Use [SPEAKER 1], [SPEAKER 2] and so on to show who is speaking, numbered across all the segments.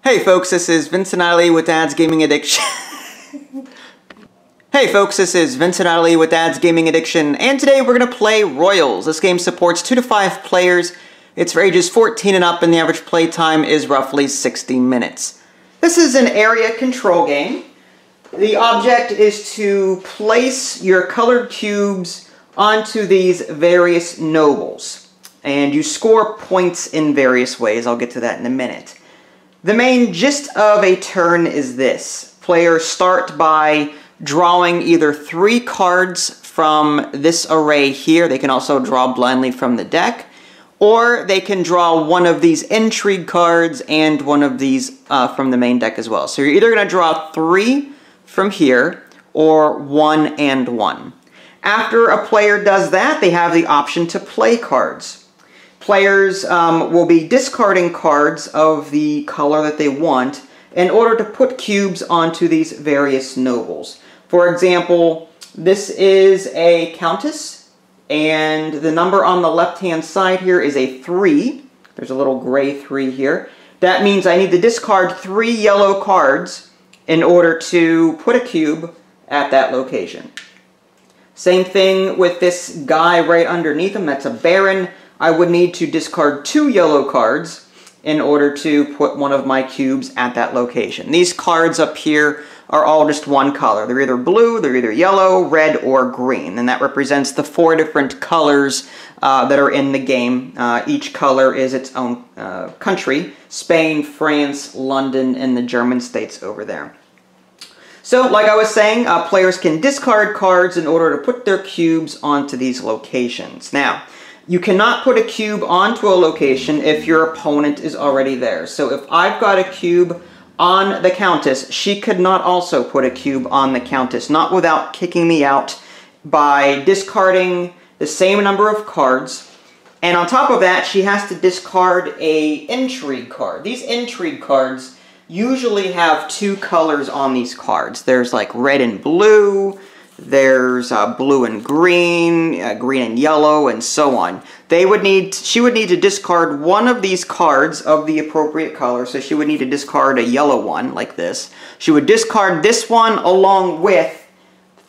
[SPEAKER 1] Hey folks, this is Vincent Ali with Dad's Gaming Addiction. Hey folks, this is Vincent Ali with Dad's Gaming Addiction, and today we're going to play Royals. This game supports 2 to 5 players. It's for ages 14 and up, and the average play time is roughly 60 minutes. This is an area control game. The object is to place your colored cubes onto these various nobles, and you score points in various ways. I'll get to that in a minute. The main gist of a turn is this. Players start by drawing either 3 cards from this array here. They can also draw blindly from the deck, or they can draw one of these intrigue cards and one of these from the main deck as well. So you're either going to draw 3 from here, or 1 and 1. After a player does that, they have the option to play cards. Players will be discarding cards of the color that they want in order to put cubes onto these various nobles. For example, this is a countess, and the number on the left-hand side here is a 3. There's a little gray 3 here. That means I need to discard 3 yellow cards in order to put a cube at that location. Same thing with this guy right underneath him. That's a baron. I would need to discard 2 yellow cards in order to put one of my cubes at that location. These cards up here are all just one color. They're either blue, they're either yellow, red, or green, and that represents the 4 different colors that are in the game. Each color is its own country: Spain, France, London, and the German states over there. So, like I was saying, players can discard cards in order to put their cubes onto these locations. Now, you cannot put a cube onto a location if your opponent is already there. So if I've got a cube on the Countess, she could not also put a cube on the Countess, not without kicking me out by discarding the same number of cards. And on top of that, she has to discard a intrigue card. These intrigue cards usually have 2 colors on these cards. There's like red and blue, there's blue and green, green and yellow, and so on. She would need to discard one of these cards of the appropriate color, so she would need to discard a yellow one, like this. She would discard this one along with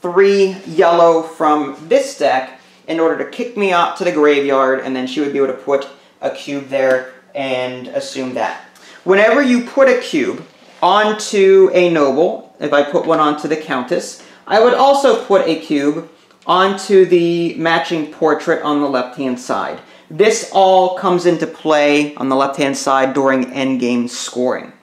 [SPEAKER 1] 3 yellow from this deck in order to kick me out to the graveyard, and then she would be able to put a cube there and assume that. Whenever you put a cube onto a noble, if I put one onto the Countess, I would also put a cube onto the matching portrait on the left-hand side. This all comes into play on the left-hand side during endgame scoring.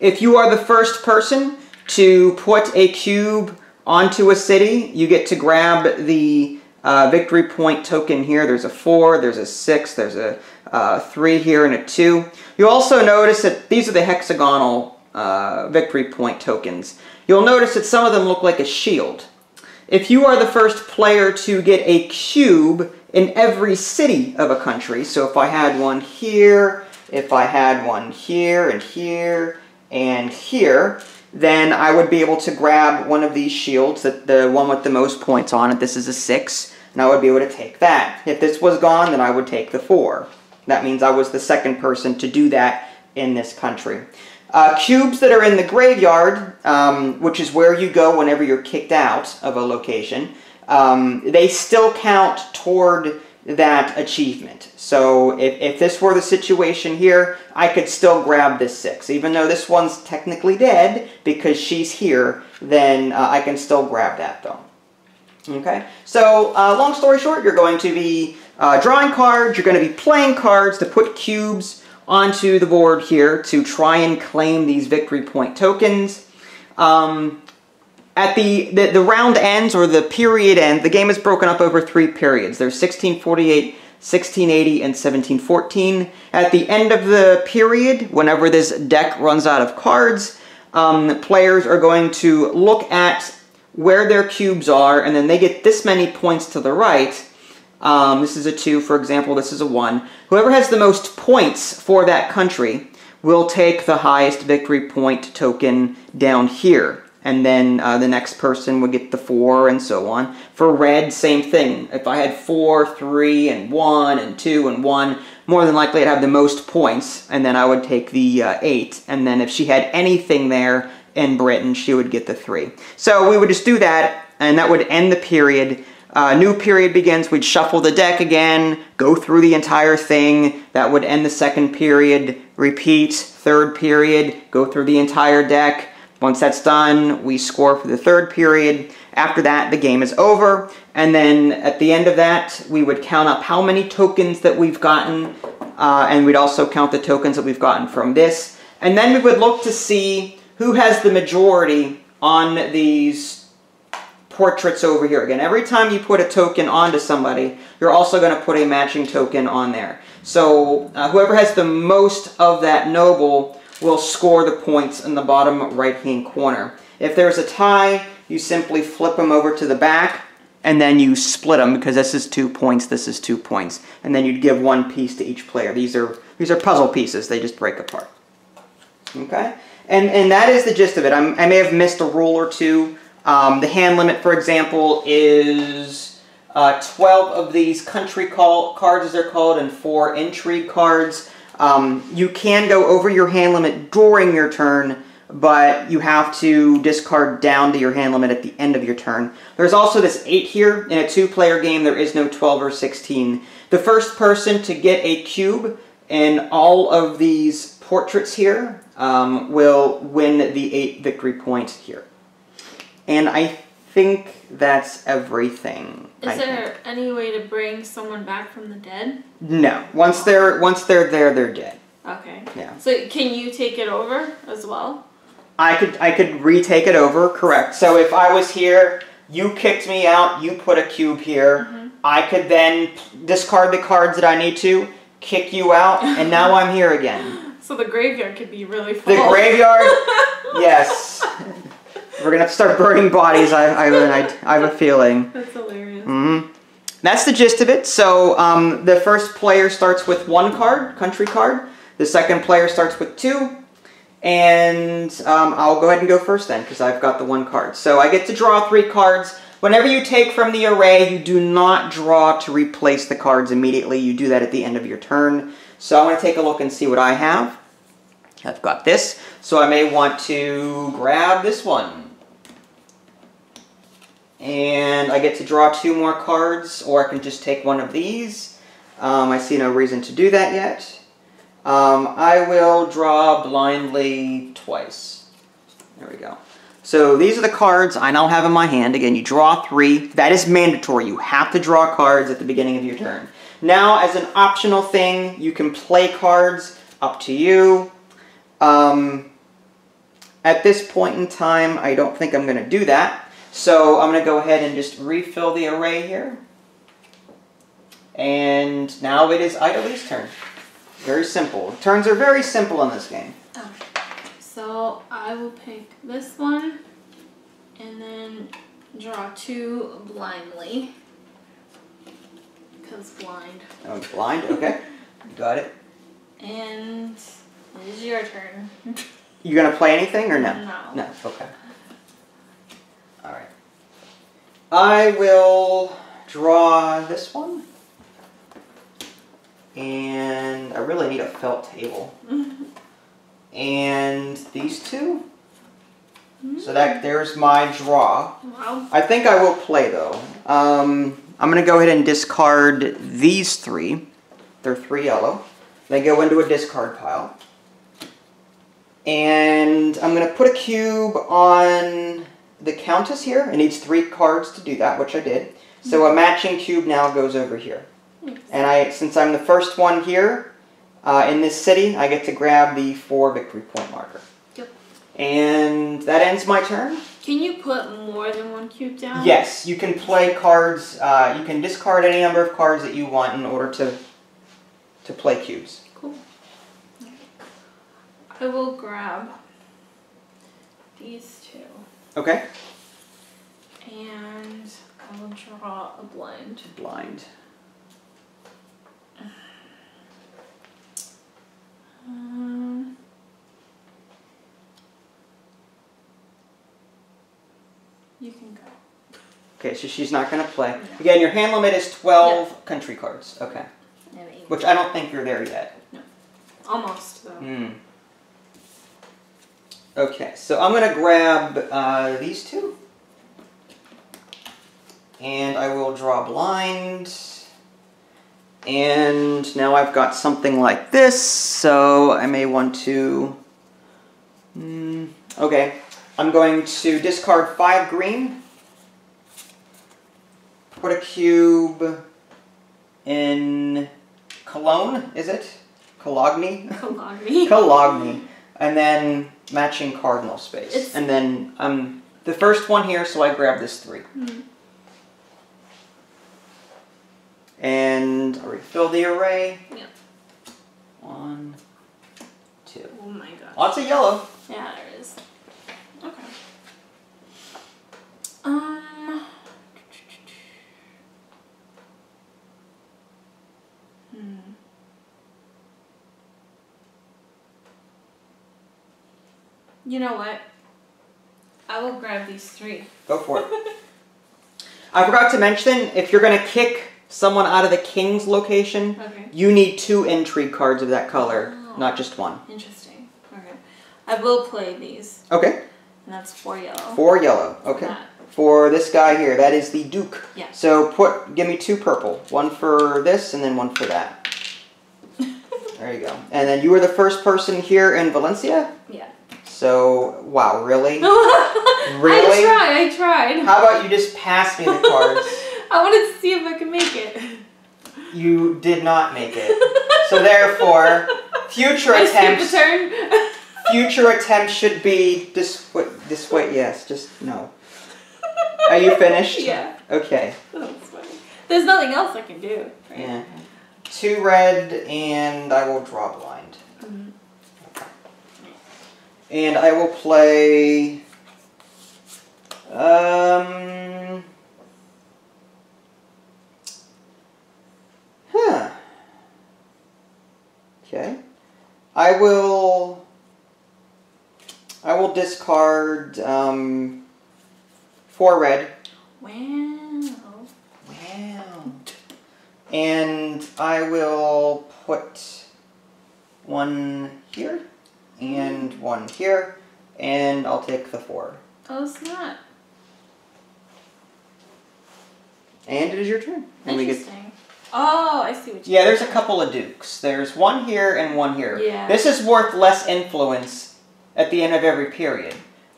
[SPEAKER 1] If you are the first person to put a cube onto a city, you get to grab the victory point token here. There's a 4, there's a 6, there's a 3 here, and a 2. You'll also notice that these are the hexagonal victory point tokens. You'll notice that some of them look like a shield. If you are the first player to get a cube in every city of a country, so if I had one here, if I had one here, and here, and here, then I would be able to grab one of these shields, the one with the most points on it. This is a 6, and I would be able to take that. If this was gone, then I would take the 4. That means I was the second person to do that in this country. Cubes that are in the graveyard, which is where you go whenever you're kicked out of a location, they still count toward that achievement. So if this were the situation here, I could still grab this 6. Even though this one's technically dead because she's here, then I can still grab that though. Okay, so long story short, you're going to be drawing cards, you're going to be playing cards to put cubes onto the board here to try and claim these victory point tokens. At the round ends, or the period end, the game is broken up over 3 periods. There's 1648, 1680, and 1714. At the end of the period, whenever this deck runs out of cards, players are going to look at where their cubes are, and then they get this many points to the right. This is a 2, for example, this is a 1. Whoever has the most points for that country will take the highest victory point token down here. And then the next person would get the 4, and so on. For red, same thing. If I had 4, 3, and 1, and 2, and 1, more than likely I'd have the most points, and then I would take the 8, and then if she had anything there in Britain, she would get the 3. So we would just do that, and that would end the period. New period begins, we'd shuffle the deck again, go through the entire thing, that would end the second period, repeat, third period, go through the entire deck. Once that's done, we score for the third period. After that, the game is over, and then at the end of that, we would count up how many tokens that we've gotten, and we'd also count the tokens that we've gotten from this, and then we would look to see who has the majority on these portraits over here. Again, every time you put a token onto somebody, you're also going to put a matching token on there. So whoever has the most of that noble will score the points in the bottom right-hand corner. If there's a tie, you simply flip them over to the back, and then you split them, because this is 2 points, this is 2 points. And then you'd give 1 piece to each player. These are puzzle pieces, they just break apart. Okay? And that is the gist of it. I may have missed a rule or two. The hand limit, for example, is 12 of these country cards, as they're called, and 4 intrigue cards. You can go over your hand limit during your turn, but you have to discard down to your hand limit at the end of your turn. There's also this 8 here. In a 2-player game, there is no 12 or 16. The first person to get a cube in all of these portraits here will win the 8 victory points here. And I think that's everything.
[SPEAKER 2] Is there any way to bring someone back from the dead?
[SPEAKER 1] No. Once they're there, they're dead.
[SPEAKER 2] Okay.
[SPEAKER 1] Yeah.
[SPEAKER 2] So can you take it over as well?
[SPEAKER 1] I could retake it over, correct. So if I was here, you kicked me out, you put a cube here, I could then discard the cards that I need to, kick you out, and now I'm here again.
[SPEAKER 2] So the graveyard could be really full.
[SPEAKER 1] The graveyard, yes. We're going to have to start burning bodies, I have a feeling.
[SPEAKER 2] That's hilarious.
[SPEAKER 1] That's the gist of it. So the first player starts with 1 card, country card. The second player starts with 2. And I'll go ahead and go first then, because I've got the 1 card. So I get to draw 3 cards. Whenever you take from the array, you do not draw to replace the cards immediately. You do that at the end of your turn. So I'm going to take a look and see what I have. I've got this. So I may want to grab this one. And I get to draw 2 more cards, or I can just take one of these. I see no reason to do that yet. I will draw blindly twice. There we go. So these are the cards I now have in my hand. Again, you draw 3. That is mandatory. You have to draw cards at the beginning of your turn. Now, as an optional thing, you can play cards. Up to you. At this point in time, I don't think I'm going to do that. So I'm going to go ahead and just refill the array here. And now it is Idalee's turn. Very simple. Turns are very simple in this game.
[SPEAKER 2] Okay. So I will pick this one and then draw 2 blindly. Because blind.
[SPEAKER 1] Oh, blind? Okay. Got it.
[SPEAKER 2] And it is your turn.
[SPEAKER 1] You gonna play anything or no?
[SPEAKER 2] No.
[SPEAKER 1] No, okay. Alright. I will draw this one. And I really need a felt table. And these 2. So there's my draw.
[SPEAKER 2] Wow.
[SPEAKER 1] I think I will play though. I'm going to go ahead and discard these 3. They're 3 yellow. They go into a discard pile. And I'm going to put a cube on the Countess here. It needs 3 cards to do that, which I did. So a matching cube now goes over here. And since I'm the first one here in this city, I get to grab the 4 victory point marker.
[SPEAKER 2] Yep.
[SPEAKER 1] And that ends my turn.
[SPEAKER 2] Can you put more than 1 cube down?
[SPEAKER 1] Yes, you can play cards. You can discard any number of cards that you want in order to play cubes.
[SPEAKER 2] Cool. I will grab these 2.
[SPEAKER 1] Okay.
[SPEAKER 2] And I will draw a blind.
[SPEAKER 1] Blind. You can go. Okay, so she's not going to play. Again, your hand limit is 12 country cards. Okay.
[SPEAKER 2] I have 8.
[SPEAKER 1] Which I don't think you're there yet.
[SPEAKER 2] No. Almost, though.
[SPEAKER 1] Okay, so I'm going to grab these two. And I will draw blind. And now I've got something like this, so I may want to... okay, I'm going to discard 5 green. Put a cube in Cologne, is it? Cologne?
[SPEAKER 2] Cologne.
[SPEAKER 1] Cologne. And then matching cardinal space. And then the first one here, so I grab this 3. And I refill the array.
[SPEAKER 2] Yep.
[SPEAKER 1] 1, 2.
[SPEAKER 2] Oh my gosh.
[SPEAKER 1] Lots of yellow.
[SPEAKER 2] Yeah, there is. Okay. You know what? I will grab these 3.
[SPEAKER 1] Go for it. I forgot to mention, if you're going to kick someone out of the king's location, you need 2 intrigue cards of that color, not just 1.
[SPEAKER 2] Interesting. Okay. I will play these.
[SPEAKER 1] Okay.
[SPEAKER 2] And that's 4 yellow.
[SPEAKER 1] 4 yellow. Okay. For this guy here, that is the Duke.
[SPEAKER 2] Yeah.
[SPEAKER 1] So give me 2 purple. 1 for this and then 1 for that. There you go. And then you were the first person here in Valencia?
[SPEAKER 2] Yeah.
[SPEAKER 1] So, wow, really? Really?
[SPEAKER 2] I tried.
[SPEAKER 1] How about you just pass me the cards?
[SPEAKER 2] I wanted to see if I could make it.
[SPEAKER 1] You did not make it. So therefore, future attempts should be this way. Yes, just no. Are you finished?
[SPEAKER 2] Yeah.
[SPEAKER 1] Okay.
[SPEAKER 2] That's funny. There's nothing else I can do. Right?
[SPEAKER 1] Yeah. 2 red, and I will draw blind. And I will play... Okay. I will discard 4 red.
[SPEAKER 2] Wow.
[SPEAKER 1] And I will put 1 here and 1 here, and I'll take the 4.
[SPEAKER 2] Oh, snap.
[SPEAKER 1] And it is your turn. And
[SPEAKER 2] Interesting. Oh, I see what you
[SPEAKER 1] Yeah, there's a couple of dukes. There's 1 here and 1 here.
[SPEAKER 2] Yeah.
[SPEAKER 1] This is worth less influence at the end of every period,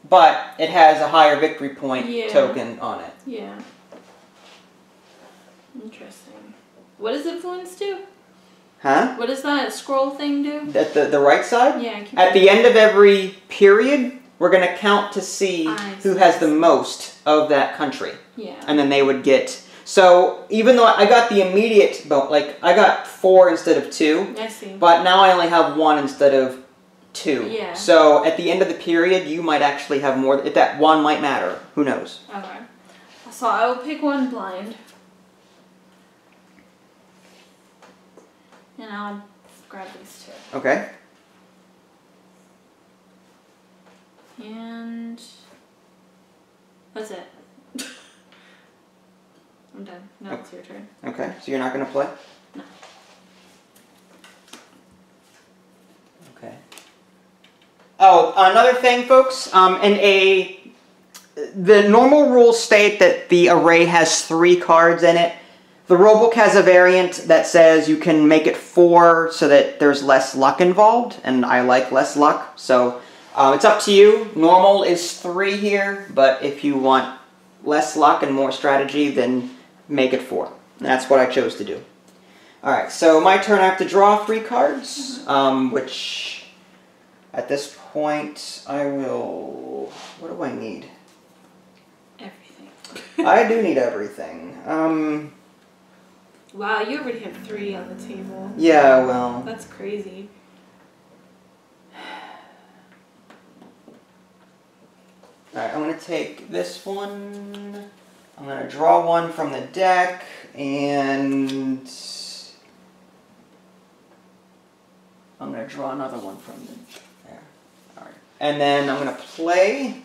[SPEAKER 1] but it has a higher victory point token on it.
[SPEAKER 2] Yeah. Interesting. What does influence do?
[SPEAKER 1] Huh?
[SPEAKER 2] What does that scroll thing do?
[SPEAKER 1] At the right side?
[SPEAKER 2] Yeah.
[SPEAKER 1] At the end of every period, we're going to count to see who has the most of that country.
[SPEAKER 2] Yeah.
[SPEAKER 1] And then they would get... So, even though I got the immediate... Like, I got 4 instead of 2.
[SPEAKER 2] I see.
[SPEAKER 1] But now I only have 1 instead of 2.
[SPEAKER 2] Yeah.
[SPEAKER 1] So, at the end of the period, you might actually have more... If that 1 might matter. Who knows?
[SPEAKER 2] Okay. So, I will pick 1 blind. And I'll grab these 2.
[SPEAKER 1] Okay.
[SPEAKER 2] And that's it. I'm done. Now it's your turn.
[SPEAKER 1] Okay, so you're not going to play?
[SPEAKER 2] No.
[SPEAKER 1] Okay. Oh, another thing, folks. The normal rules state that the array has 3 cards in it. The rulebook has a variant that says you can make it 4 so that there's less luck involved, and I like less luck, so it's up to you. Normal is 3 here, but if you want less luck and more strategy, then make it 4. And that's what I chose to do. Alright, so my turn. I have to draw 3 cards, which at this point I will... What do I need?
[SPEAKER 2] Everything.
[SPEAKER 1] I do need everything.
[SPEAKER 2] Wow, you already have 3 on the table.
[SPEAKER 1] Yeah, well...
[SPEAKER 2] That's crazy.
[SPEAKER 1] Alright, I'm going to take this one. I'm going to draw 1 from the deck, and... I'm going to draw another one from the... There. Alright. And then I'm going to play...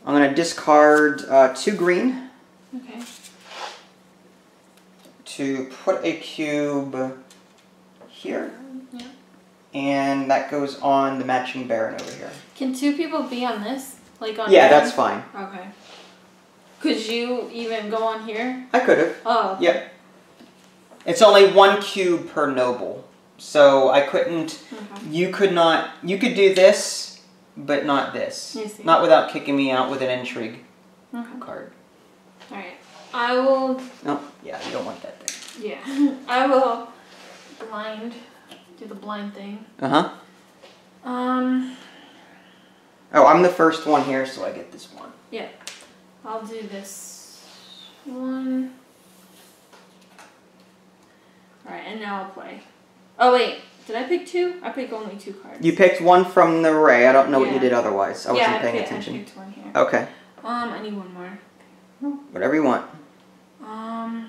[SPEAKER 1] I'm going to discard 2 green.
[SPEAKER 2] Okay.
[SPEAKER 1] to put a cube here.
[SPEAKER 2] Yeah.
[SPEAKER 1] And that goes on the matching Baron over here.
[SPEAKER 2] Can two people be on this? Like on
[SPEAKER 1] Yeah, that's fine.
[SPEAKER 2] Okay. Could you even go on here?
[SPEAKER 1] I could have.
[SPEAKER 2] Oh. Okay.
[SPEAKER 1] Yep. It's only one cube per noble. So I couldn't, you could not, you could do this, but not this.
[SPEAKER 2] I see.
[SPEAKER 1] Not without kicking me out with an intrigue card.
[SPEAKER 2] Alright. I will...
[SPEAKER 1] Oh, yeah, you don't want that thing.
[SPEAKER 2] Yeah. I will do the blind thing.
[SPEAKER 1] Uh-huh. Oh, I'm the first one here, so I get this one.
[SPEAKER 2] Yeah. I'll do this one. Alright, and now I'll play. Oh, wait. Did I pick two? I picked only 2 cards.
[SPEAKER 1] You picked one from the array. I don't know what you did otherwise. I wasn't paying attention.
[SPEAKER 2] I picked one here.
[SPEAKER 1] Okay.
[SPEAKER 2] I need one more.
[SPEAKER 1] Whatever you want.
[SPEAKER 2] I'll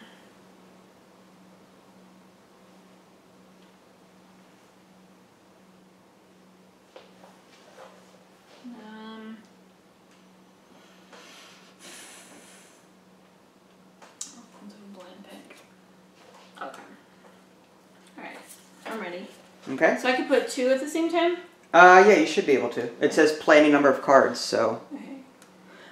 [SPEAKER 2] do a blind pick. Okay. Alright. I'm ready.
[SPEAKER 1] Okay.
[SPEAKER 2] So I could put 2 at the same time?
[SPEAKER 1] Yeah, you should be able to. It says play any number of cards, so.
[SPEAKER 2] Okay.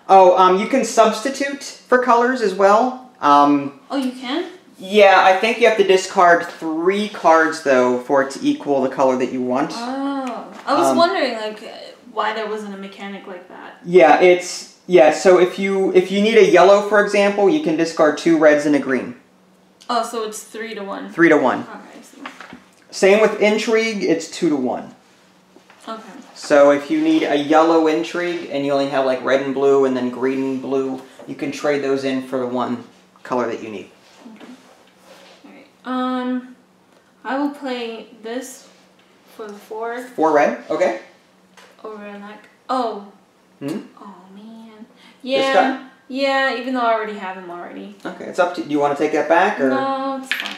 [SPEAKER 1] Oh, you can substitute for colors as well.
[SPEAKER 2] Oh, you can?
[SPEAKER 1] Yeah, I think you have to discard 3 cards, though, for it to equal the color that you want.
[SPEAKER 2] Oh. I was wondering, like, why there wasn't a mechanic like that.
[SPEAKER 1] Yeah, so if you need a yellow, for example, you can discard 2 reds and a green.
[SPEAKER 2] Oh, so it's 3 to 1.
[SPEAKER 1] 3 to 1.
[SPEAKER 2] Okay, I see.
[SPEAKER 1] Same with intrigue, it's 2 to 1.
[SPEAKER 2] Okay.
[SPEAKER 1] So if you need a yellow intrigue and you only have like red and blue and then green and blue, you can trade those in for the one color that you need.
[SPEAKER 2] Okay. Alright. I will play this for the 4.
[SPEAKER 1] 4 red, okay.
[SPEAKER 2] Over and like, oh.
[SPEAKER 1] Hmm?
[SPEAKER 2] Oh man.
[SPEAKER 1] This guy?
[SPEAKER 2] Yeah, even though I already have him already.
[SPEAKER 1] Okay, it's up to you. Do you want to take that back or?
[SPEAKER 2] No, it's fine.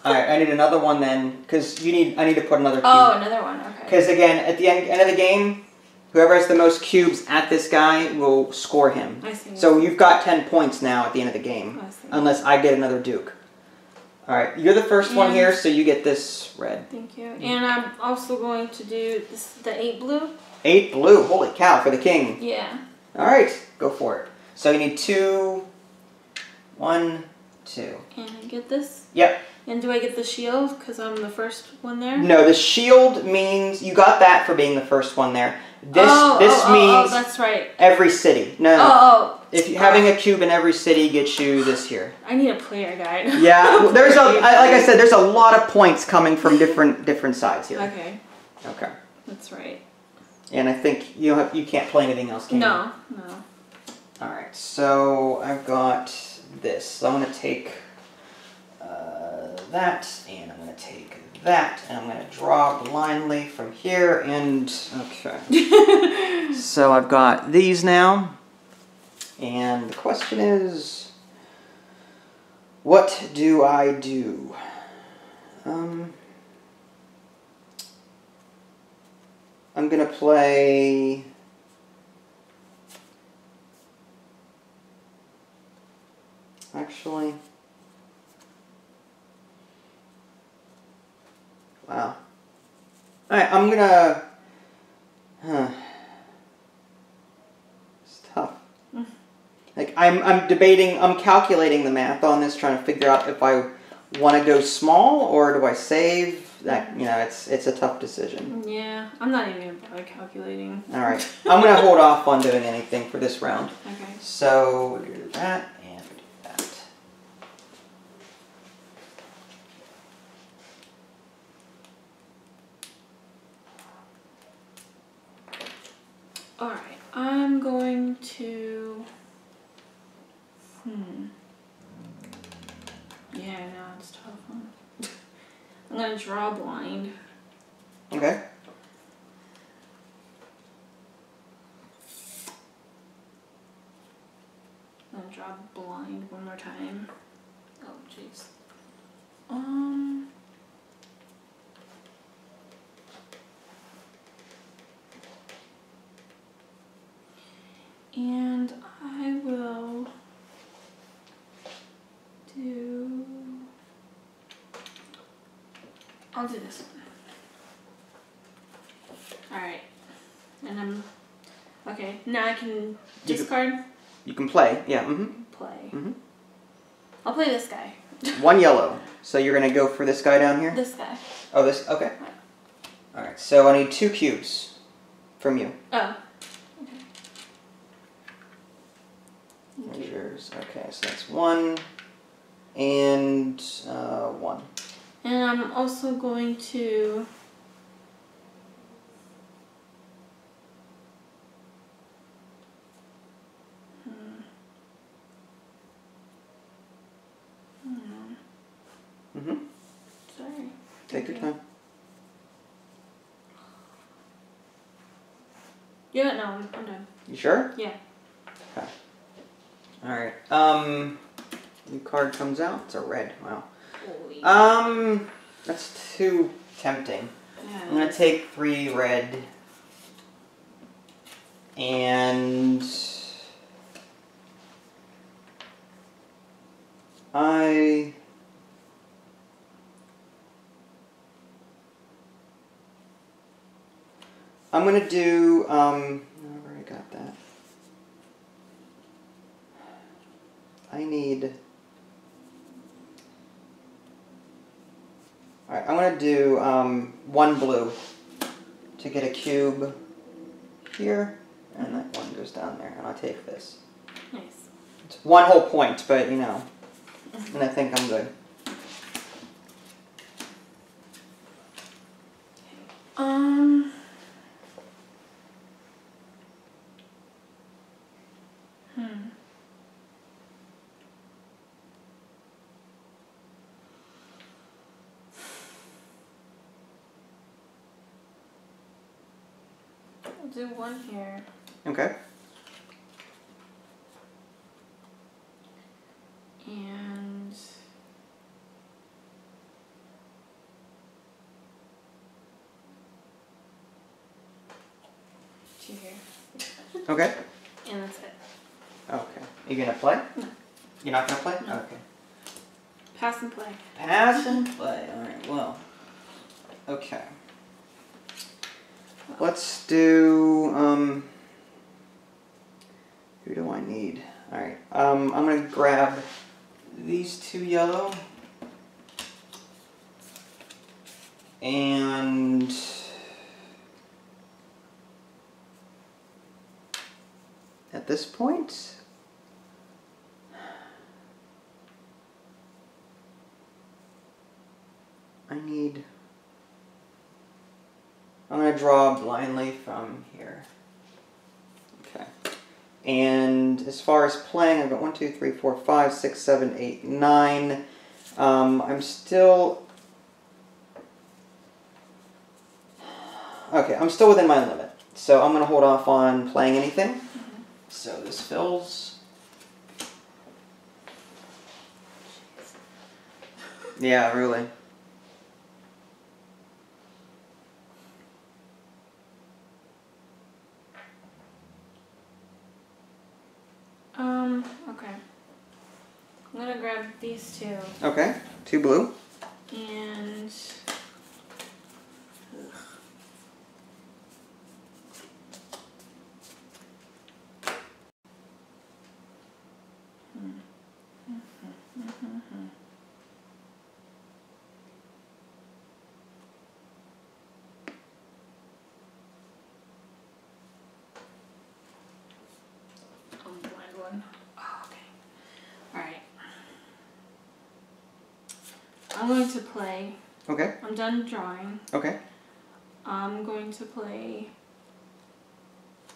[SPEAKER 1] Alright, I need another one then, because I need to put another cube.
[SPEAKER 2] Oh, another one, okay.
[SPEAKER 1] Because again, at the end of the game, whoever has the most cubes at this guy will score him.
[SPEAKER 2] I see.
[SPEAKER 1] So you've got 10 points now at the end of the game,
[SPEAKER 2] I see.
[SPEAKER 1] unless I get another Duke. Alright, you're the first one here, so you get this red.
[SPEAKER 2] Thank you. And I'm also going to do the 8 blue.
[SPEAKER 1] 8 blue, holy cow, for the king.
[SPEAKER 2] Yeah.
[SPEAKER 1] Alright, go for it. So you need 2, 1, 2.
[SPEAKER 2] And I get this?
[SPEAKER 1] Yep.
[SPEAKER 2] And do I get the shield because I'm the first one there?
[SPEAKER 1] No, the shield means you got that for being the first one there. This means
[SPEAKER 2] that's right.
[SPEAKER 1] Every city. No.
[SPEAKER 2] If
[SPEAKER 1] having a cube in every city gets you this here.
[SPEAKER 2] I need a player guide.
[SPEAKER 1] Yeah, there's like I said, there's a lot of points coming from different sides here.
[SPEAKER 2] Okay.
[SPEAKER 1] Okay.
[SPEAKER 2] That's right.
[SPEAKER 1] And I think you can't play anything else, can you?
[SPEAKER 2] No.
[SPEAKER 1] All right. So I've got this. So I'm gonna take that, and I'm going to take that, and I'm going to draw blindly from here, and okay. So I've got these now, and the question is, what do I do? I'm going to play... Actually... Wow. Alright, I'm gonna... It's tough. Like, I'm debating, I'm calculating the math on this, trying to figure out if I want to go small or do I save. That, you know, it's a tough decision.
[SPEAKER 2] Yeah, I'm not even going to bother calculating.
[SPEAKER 1] Alright, I'm gonna hold off on doing anything for this round.
[SPEAKER 2] Okay.
[SPEAKER 1] So, we're gonna do that, and we do that.
[SPEAKER 2] Alright, I'm going to... Yeah, no, it's tough, huh? I'm going to draw blind.
[SPEAKER 1] Okay.
[SPEAKER 2] I'm going to draw blind one more time. Oh, jeez. And I will do I'll do this one. Alright. And I'm... Okay, now I can discard.
[SPEAKER 1] You can play, yeah.
[SPEAKER 2] Play.
[SPEAKER 1] I'll
[SPEAKER 2] play this guy.
[SPEAKER 1] 1 yellow. So you're going to go for this guy down here?
[SPEAKER 2] This guy.
[SPEAKER 1] Oh, this? Okay. Alright, so I need 2 cubes from you.
[SPEAKER 2] Oh.
[SPEAKER 1] There's yours. Okay, so that's 1 and 1.
[SPEAKER 2] And I'm also going to... Sorry.
[SPEAKER 1] Take your time.
[SPEAKER 2] Yeah, no, I'm done.
[SPEAKER 1] You sure?
[SPEAKER 2] Yeah.
[SPEAKER 1] Okay. Alright. New card comes out. It's a red. Wow. That's too tempting.
[SPEAKER 2] Yeah.
[SPEAKER 1] I'm gonna take 3 red. And I'm gonna do I already got that. I need... Alright, I'm gonna do 1 blue to get a cube here, and that one goes down there, and I'll take this.
[SPEAKER 2] Nice.
[SPEAKER 1] It's 1 whole point, but you know, and I think I'm good.
[SPEAKER 2] I'll do 1 here.
[SPEAKER 1] Okay.
[SPEAKER 2] And 2 here.
[SPEAKER 1] Okay.
[SPEAKER 2] And that's it.
[SPEAKER 1] Okay. You gonna play?
[SPEAKER 2] No.
[SPEAKER 1] You're not gonna play?
[SPEAKER 2] No.
[SPEAKER 1] Okay.
[SPEAKER 2] Pass and play.
[SPEAKER 1] Pass and play. Alright, well. Okay. Let's do, who do I need? Alright, I'm gonna grab these 2 yellow. And at this point, I'm going to draw blindly from here. Okay. And as far as playing, I've got 1, 2, 3, 4, 5, 6, 7, 8, 9. I'm still... Okay, I'm still within my limit. So I'm going to hold off on playing anything. So this fills. Yeah, really.
[SPEAKER 2] Okay. I'm gonna grab these 2.
[SPEAKER 1] Okay, 2 blue.
[SPEAKER 2] And... I'm going to play.
[SPEAKER 1] Okay.
[SPEAKER 2] I'm done drawing.
[SPEAKER 1] Okay.
[SPEAKER 2] I'm going to play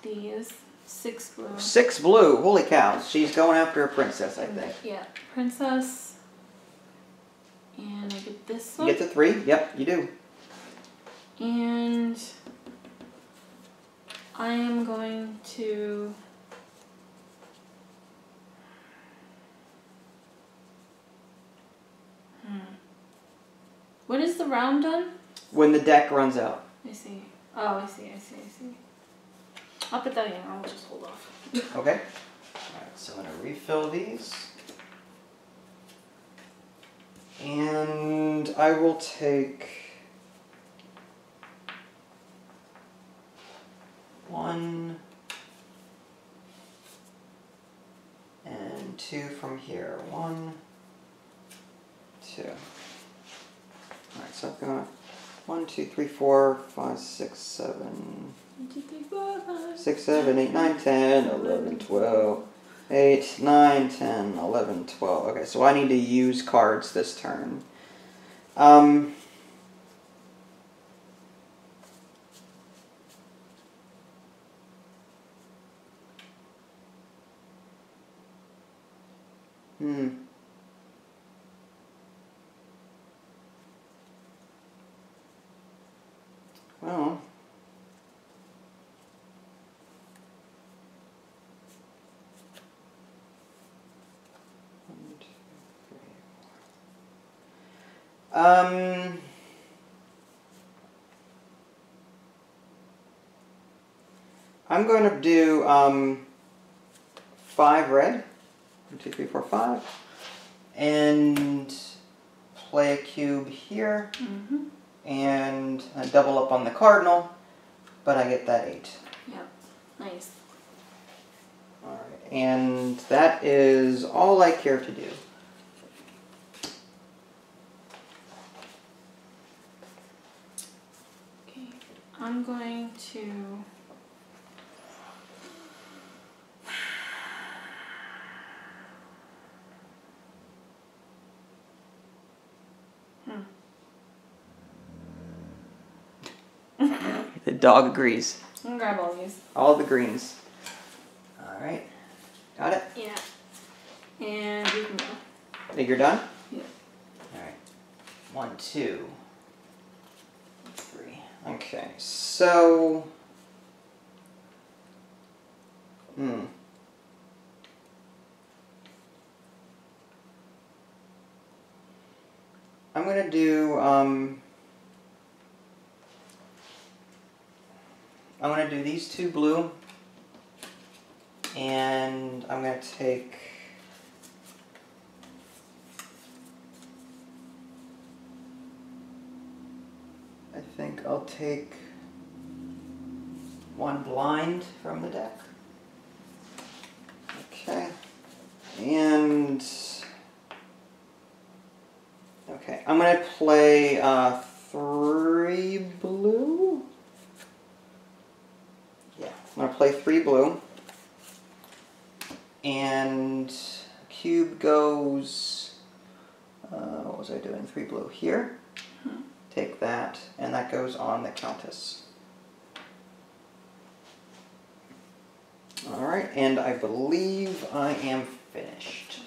[SPEAKER 2] these 6 blue.
[SPEAKER 1] 6 blue. Holy cow. She's going after a princess, I think.
[SPEAKER 2] Yeah. Princess. And I get this one.
[SPEAKER 1] You get to 3? Yep, you do.
[SPEAKER 2] And I am going to... When is the round done?
[SPEAKER 1] When the deck runs out.
[SPEAKER 2] I see. Oh, I see. I'll put that in. I'll just hold off.
[SPEAKER 1] Okay. Alright, so I'm going to refill these. And I will take 1 and 2 from here. 1, 2. Alright, so I've got 1, 2, 3, 4, 5, 6, 7,
[SPEAKER 2] 1, 2, 3, 4, 5,
[SPEAKER 1] 6, 7, 8, 9, 10, 11, 12, 8, 9, 10, 11, 12. Okay, so I need to use cards this turn. Well, I'm going to do 5 red. 1, 2, 3, 4, 5. And play a cube here. And double up on the cardinal, but I get that 8.
[SPEAKER 2] Yep, nice.
[SPEAKER 1] Alright, and that is all I care to do.
[SPEAKER 2] Okay, I'm going to...
[SPEAKER 1] The dog agrees.
[SPEAKER 2] I'm gonna grab all these.
[SPEAKER 1] All the greens. Alright. Got it?
[SPEAKER 2] Yeah. And you can go.
[SPEAKER 1] Think you're done?
[SPEAKER 2] Yeah.
[SPEAKER 1] Alright. 1, 2, 3. Okay, so... I'm going to do... I'm going to do these 2 blue, and I'm going to take I think I'll take 1 blind from the deck. Okay, and okay, I'm going to play 3 blue. Yeah, I'm going to play 3 blue. And cube goes, what was I doing? 3 blue here. Take that, and that goes on the Countess. Alright, and I believe I am finished.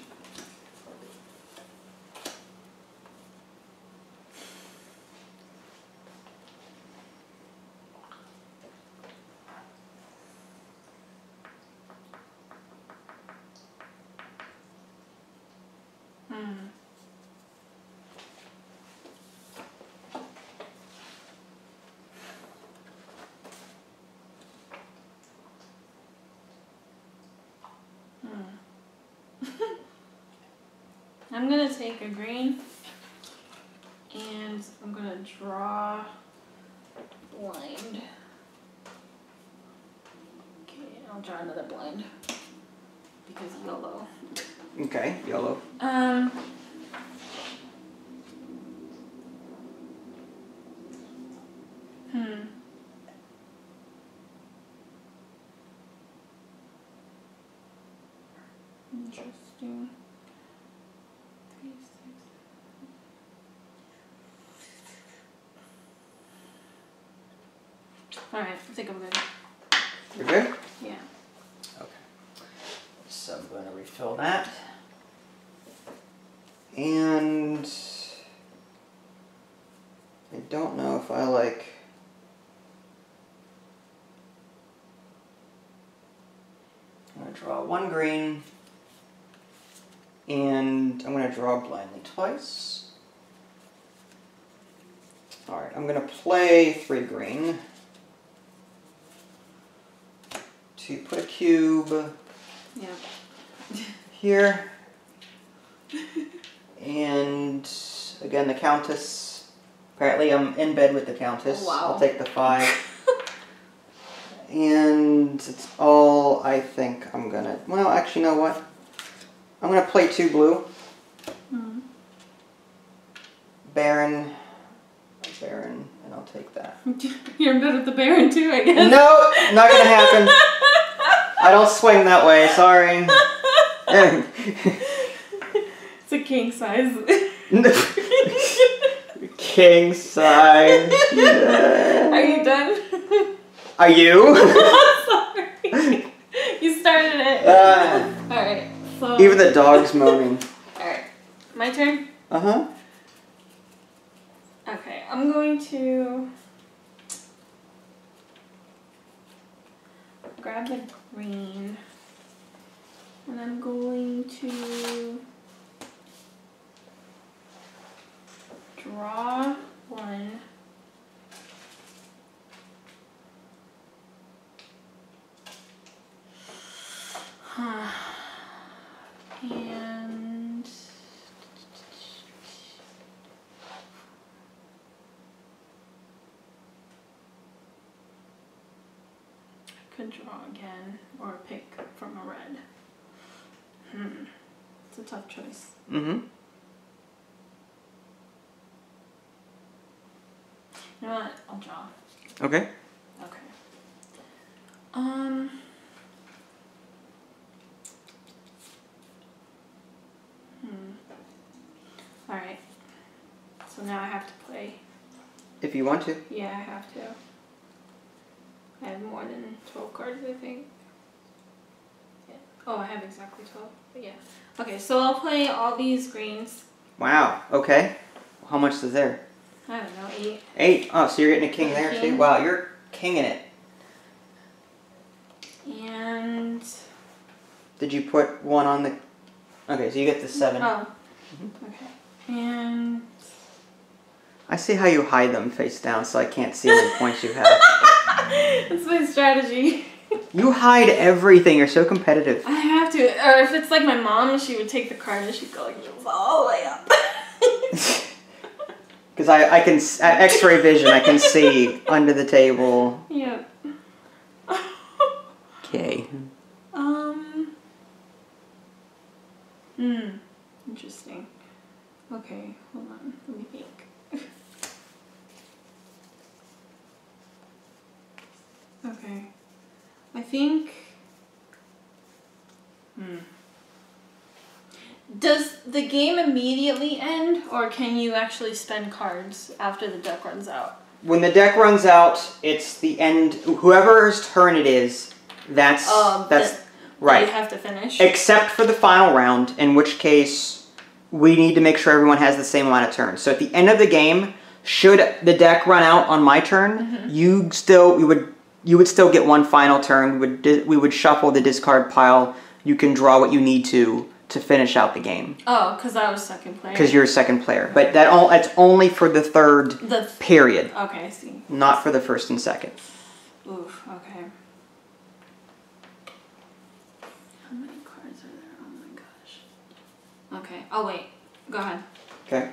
[SPEAKER 2] I'm gonna take a green and I'm gonna draw blind. Okay, I'll draw another blind because yellow.
[SPEAKER 1] Okay, yellow.
[SPEAKER 2] Interesting. 3, 6. Alright, I think I'm good.
[SPEAKER 1] You're good?
[SPEAKER 2] Yeah.
[SPEAKER 1] Okay. So I'm going to refill that. And I don't know if I like... I'm going to draw 1 green. And I'm going to draw blindly twice. Alright, I'm going to play 3 green. To put a cube here. And again, the Countess. Apparently I'm in bed with the Countess.
[SPEAKER 2] Oh, wow.
[SPEAKER 1] I'll take the 5. And it's all I think I'm gonna... Well, actually, you know what? I'm gonna play 2 blue.
[SPEAKER 2] Hmm.
[SPEAKER 1] Baron, and I'll take that.
[SPEAKER 2] You're in bed with the Baron too, I guess.
[SPEAKER 1] No, not gonna happen. I don't swing that way, sorry.
[SPEAKER 2] It's a king size.
[SPEAKER 1] King size.
[SPEAKER 2] Are you done?
[SPEAKER 1] Are you?
[SPEAKER 2] Sorry. You started it. Alright, so...
[SPEAKER 1] Even the dog's moaning.
[SPEAKER 2] Alright, my turn?
[SPEAKER 1] Uh-huh.
[SPEAKER 2] Okay, I'm going to grab the green, and I'm going to draw 1. And I could draw again or pick from a red. It's a tough choice.
[SPEAKER 1] Mm-hmm.
[SPEAKER 2] You know what? I'll draw.
[SPEAKER 1] Okay.
[SPEAKER 2] Okay. Alright. So now I have to play.
[SPEAKER 1] If you want to.
[SPEAKER 2] Yeah, I have to. I have more than 12 cards, I think. Yeah. Oh, I have exactly 12. But yeah. Okay, so I'll play all these greens.
[SPEAKER 1] Wow, okay. How much is there?
[SPEAKER 2] I don't know, 8.
[SPEAKER 1] 8? Oh, so you're getting a king there too? Wow, you're kinging it.
[SPEAKER 2] And...
[SPEAKER 1] Did you put 1 on the... Okay, so you get the 7.
[SPEAKER 2] Oh. Okay. And...
[SPEAKER 1] I see how you hide them face down so I can't see how many points you have.
[SPEAKER 2] That's my strategy.
[SPEAKER 1] You hide everything. You're so competitive.
[SPEAKER 2] I have to. Or if it's like my mom, she would take the card and she'd go like this all the way up.
[SPEAKER 1] Because I can... At X-ray vision, I can see under the table.
[SPEAKER 2] Yeah.
[SPEAKER 1] Okay.
[SPEAKER 2] Interesting. Okay, hold on. Let me think. Okay. I think... Does the game immediately end, or can you actually spend cards after the deck runs out?
[SPEAKER 1] When the deck runs out, it's the end. Whoever's turn it is, that's right.
[SPEAKER 2] You have to finish.
[SPEAKER 1] Except for the final round, in which case we need to make sure everyone has the same amount of turns. So at the end of the game, should the deck run out on my turn, you would still get 1 final turn. We would shuffle the discard pile. You can draw what you need to finish out the game.
[SPEAKER 2] Oh, because I was second player.
[SPEAKER 1] Because you're second player, but that's only for the third period.
[SPEAKER 2] Okay, I see.
[SPEAKER 1] Not for the first and second.
[SPEAKER 2] Oof. Okay. How many cards are there? Oh my gosh. Okay. Oh wait. Go ahead.
[SPEAKER 1] Okay.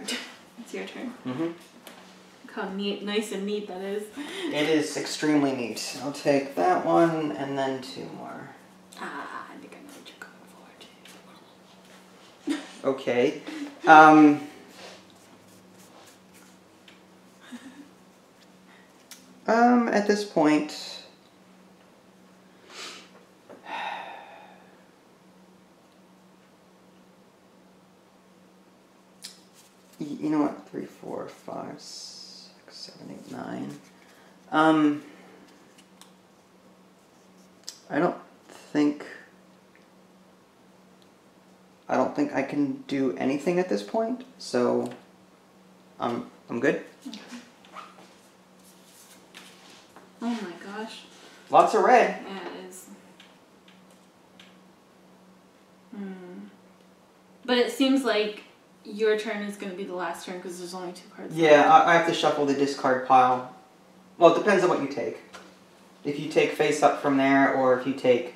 [SPEAKER 2] It's your turn.
[SPEAKER 1] Mm-hmm.
[SPEAKER 2] Look how nice and neat that is.
[SPEAKER 1] It is extremely neat. I'll take that one and then 2 more.
[SPEAKER 2] I think I know what you're going for too.
[SPEAKER 1] Okay. At this point, you know what? 3, 4, 5, 6, 7, 8, 9. I don't think I can do anything at this point, so I'm good.
[SPEAKER 2] Okay. Oh my gosh.
[SPEAKER 1] Lots of red.
[SPEAKER 2] Yeah, it is. But it seems like your turn is going to be the last turn because there's only 2 cards.
[SPEAKER 1] Yeah, I have to shuffle the discard pile. Well, it depends on what you take. If you take face up from there, or if you take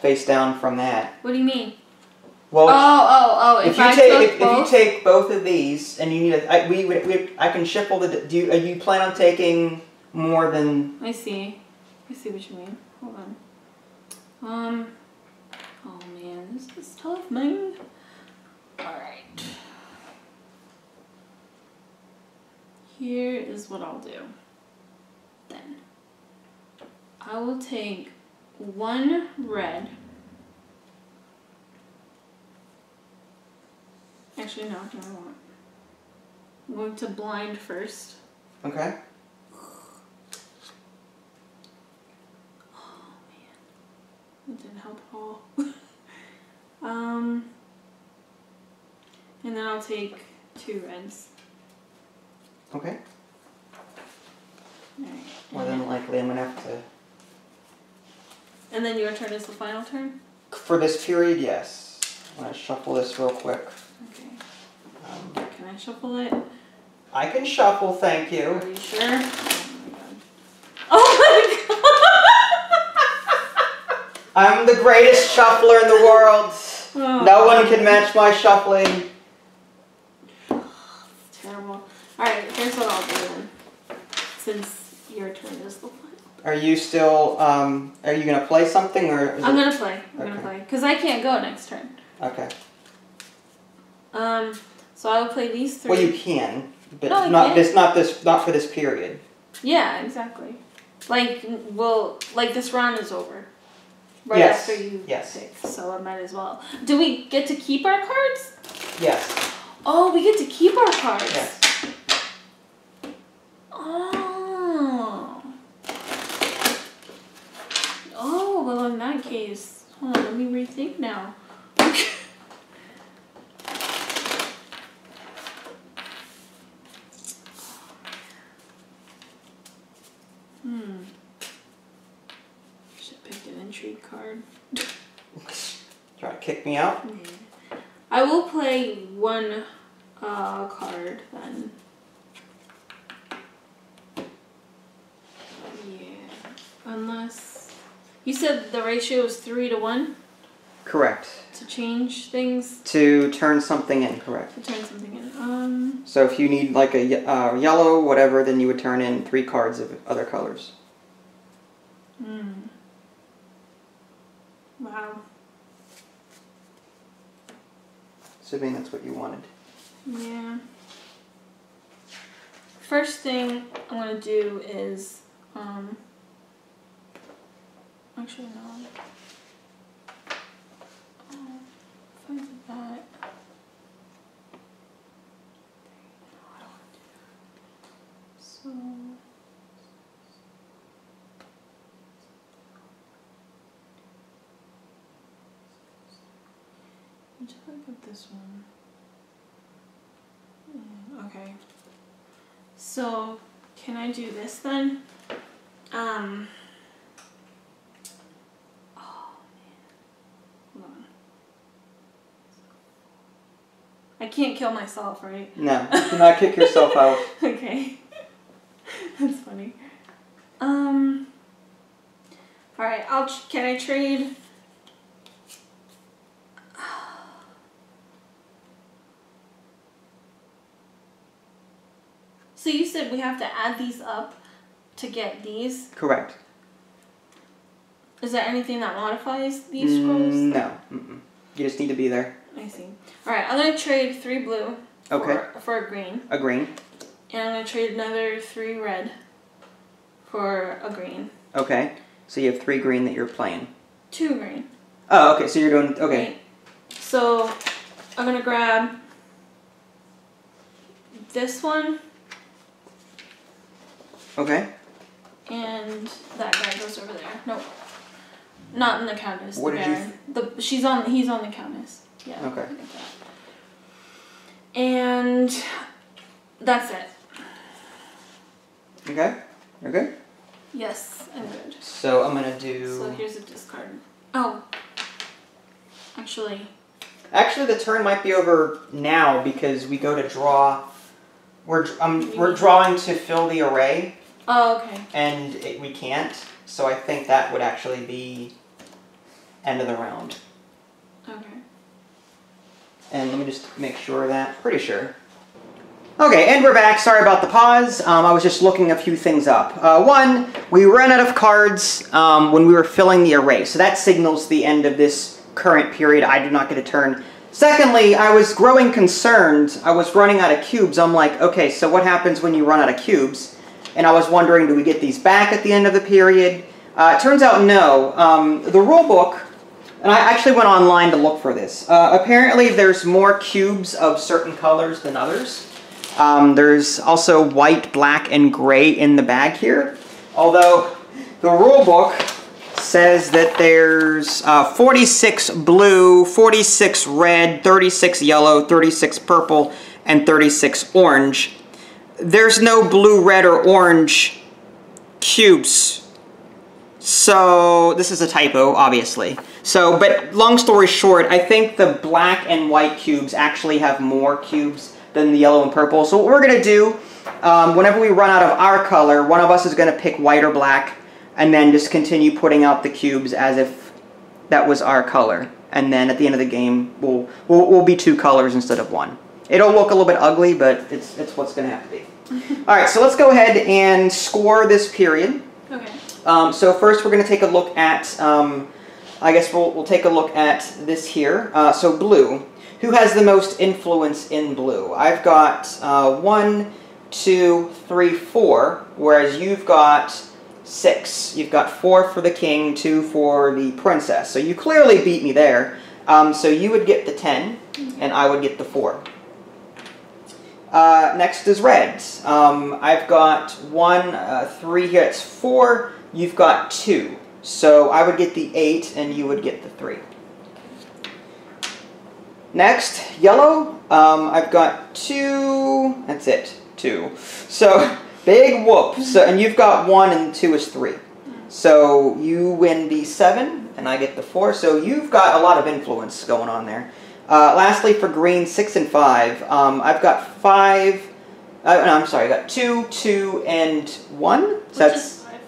[SPEAKER 1] face down from that.
[SPEAKER 2] What do you mean?
[SPEAKER 1] Well,
[SPEAKER 2] If
[SPEAKER 1] you take both of these, and you need I can shuffle the. You plan on taking more than?
[SPEAKER 2] I see what you mean. Hold on. Oh man, this is tough, man. Alright. Here is what I'll do. Then. I will take 1 red. Actually, no, I won't. I'm going to blind first.
[SPEAKER 1] Okay.
[SPEAKER 2] Oh man, that didn't help at all. And then I'll take 2 reds.
[SPEAKER 1] Okay.
[SPEAKER 2] Alright.
[SPEAKER 1] More than likely, I'm gonna have to.
[SPEAKER 2] And then your turn is the final turn?
[SPEAKER 1] For this period, yes. I'm gonna shuffle this real quick.
[SPEAKER 2] Okay. Can I shuffle it?
[SPEAKER 1] I can shuffle, thank you.
[SPEAKER 2] Are you sure? Oh my god! Oh my god!
[SPEAKER 1] I'm the greatest shuffler in the world.
[SPEAKER 2] Oh.
[SPEAKER 1] No one can match my shuffling.
[SPEAKER 2] It's terrible. Alright, here's what I'll do then. Since your turn is the final.
[SPEAKER 1] Are you still, are you gonna play something or?
[SPEAKER 2] I'm gonna play. I'm gonna play. Because I can't go next turn.
[SPEAKER 1] Okay.
[SPEAKER 2] So I will play these 3.
[SPEAKER 1] Well, you can, but
[SPEAKER 2] No,
[SPEAKER 1] not for this period.
[SPEAKER 2] Yeah, exactly. Like, this round is over. Right
[SPEAKER 1] Yes.
[SPEAKER 2] after you
[SPEAKER 1] Yes.
[SPEAKER 2] pick, so I might as well. Do we get to keep our cards?
[SPEAKER 1] Yes.
[SPEAKER 2] Oh, we get to keep our cards.
[SPEAKER 1] Yes.
[SPEAKER 2] Oh. Oh, well in that case, hold on, let me rethink now. Should have picked an intrigue card.
[SPEAKER 1] Try to kick me out?
[SPEAKER 2] Yeah. I will play 1 card then. Yeah. Unless you said the ratio is 3 to 1
[SPEAKER 1] Correct.
[SPEAKER 2] to change things.
[SPEAKER 1] To turn something in, correct.
[SPEAKER 2] To turn something in.
[SPEAKER 1] So if you need like a yellow, whatever, then you would turn in 3 cards of other colors.
[SPEAKER 2] Wow.
[SPEAKER 1] Assuming that's what you wanted.
[SPEAKER 2] Yeah. First thing I'm gonna do is actually no. If I did that. No, I don't want to do that. So until I get this one. Okay. So can I do this then? Oh man. Hold on. I can't kill myself, right?
[SPEAKER 1] No, do not kick yourself out.
[SPEAKER 2] Okay. That's funny. Alright, can I trade? So you said we have to add these up to get these?
[SPEAKER 1] Correct.
[SPEAKER 2] Is there anything that modifies these scrolls?
[SPEAKER 1] No. Mm-mm. You just need to be there.
[SPEAKER 2] I see. Alright, I'm going to trade 3 blue for a green.
[SPEAKER 1] A green.
[SPEAKER 2] And I'm going to trade another 3 red for a green.
[SPEAKER 1] Okay. So you have 3 green that you're playing.
[SPEAKER 2] 2 green.
[SPEAKER 1] Oh, okay. So you're doing... Okay.
[SPEAKER 2] Right. So I'm going to grab this one.
[SPEAKER 1] Okay.
[SPEAKER 2] And that guy goes over there. Nope. Not in the countess.
[SPEAKER 1] What
[SPEAKER 2] the
[SPEAKER 1] did you
[SPEAKER 2] Baron. He's on the countess. Yeah.
[SPEAKER 1] Okay.
[SPEAKER 2] I get that. And that's it.
[SPEAKER 1] Okay. You're good?
[SPEAKER 2] Yes, I'm good.
[SPEAKER 1] So I'm gonna do...
[SPEAKER 2] So here's a discard. Oh. Actually,
[SPEAKER 1] the turn might be over now because we go to draw. We're drawing to fill the array.
[SPEAKER 2] oh, okay.
[SPEAKER 1] And we can't. So I think that would actually be end of the round.
[SPEAKER 2] Okay.
[SPEAKER 1] And let me just make sure of that. Pretty sure. Okay, and we're back. Sorry about the pause. I was just looking a few things up. One, we ran out of cards when we were filling the array, so that signals the end of this current period. I do not get a turn. Secondly, I was growing concerned. I was running out of cubes. I'm like, okay, so what happens when you run out of cubes? And I was wondering, do we get these back at the end of the period? It turns out no. The rule book, and I actually went online to look for this. Apparently there's more cubes of certain colors than others. There's also white, black, and gray in the bag here. Although the rule book says that there's 46 blue, 46 red, 36 yellow, 36 purple, and 36 orange. There's no blue, red, or orange cubes. So this is a typo, obviously. So, but long story short, I think the black and white cubes actually have more cubes than the yellow and purple. So what we're going to do, whenever we run out of our color, one of us is going to pick white or black, and then just continue putting out the cubes as if that was our color. And then at the end of the game, we'll be two colors instead of one. It'll look a little bit ugly, but it's what's going to have to be. All right, so let's go ahead and score this period.
[SPEAKER 2] Okay.
[SPEAKER 1] So first we're going to take a look at, I guess we'll take a look at this here. So blue. Who has the most influence in blue? I've got 1, 2, 3, 4, whereas you've got 6. You've got 4 for the king, 2 for the princess. So you clearly beat me there. So you would get the 10, and I would get the 4. Next is red. I've got 1, 3 here. It's 4. You've got 2. So I would get the 8, and you would get the 3. Next, yellow. I've got 2. That's it. 2. So big whoop. So and you've got 1 and 2 is 3. So you win the 7 and I get the 4. So you've got a lot of influence going on there. Lastly, for green, 6 and 5. I've got 5. No, I'm sorry. I got 2, 2, and 1. So
[SPEAKER 2] Which
[SPEAKER 1] that's
[SPEAKER 2] is 5.